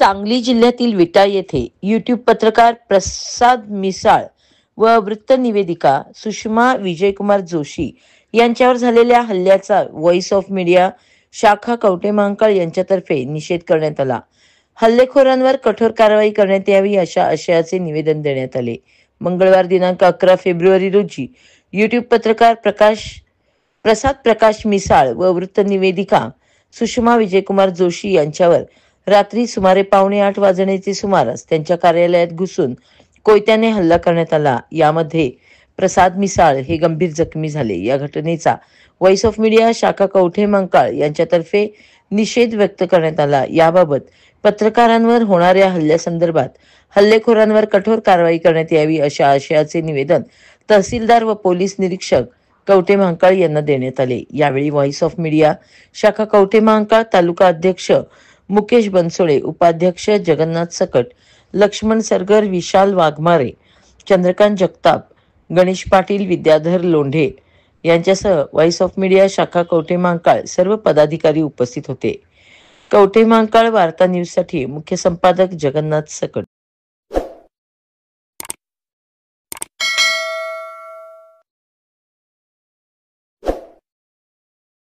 सांगली जिल्ह्यातील विटा येथे यूट्यूब पत्रकार प्रसाद मिसाळ व वृत्त निवेदिका सुषमा विजयकुमार जोशी यांच्यावर झालेल्या हल्ल्याचा व्हॉइस ऑफ मीडिया शाखा कवठेमहांकाळ यांच्यातर्फे निषेध करण्यात आला. हल्लेखोरांवर कठोर कारवाई करण्यात यावी अशा आशयाचे निवेदन देण्यात आले. मंगळवार दिनांक 11 फेब्रुवारी रोजी यूट्यूब पत्रकार प्रसाद प्रकाश मिसाळ व वृत्त निवेदिका सुषमा विजयकुमार जोशी यांच्यावर रात्री सुमारे 7:45 वाजण्याचे सुमारास त्यांच्या कार्यालयात घुसून कोयत्याने हल्ला करण्यात आला. यामध्ये प्रसाद मिसाळ हे गंभीर जखमी झाले. या घटनेचा व्हॉइस ऑफ मीडिया शाखा कवठेमहांकाळ यांच्यातर्फे निषेध व्यक्त करण्यात आला. याबाबत पत्रकारांवर होणाऱ्या हल्ल्यासंदर्भात हल्लेखोरांवर कठोर कारवाई करण्यात यावी अशा आशयाचे निवेदन तहसीलदार व पोलीस निरीक्षक कवठेमहांकाळ यांना देण्यात आले. यावेळी व्हॉइस ऑफ मीडिया शाखा कवठेमहांकाळ तालुका अध्यक्ष मुकेश बनसोडे, उपाध्यक्ष जगन्नाथ सकट, लक्ष्मण सरगर, विशाल वाघमारे, चंद्रकांत जगताप, गणेश पाटील, विद्याधर लोंढे यांच्यासह व्हॉइस ऑफ मीडिया शाखा कवठेमहांकाळ सर्व पदाधिकारी उपस्थित होते. कवठेमहांकाळ वार्ता न्यूज साठी मुख्य संपादक जगन्नाथ सकट.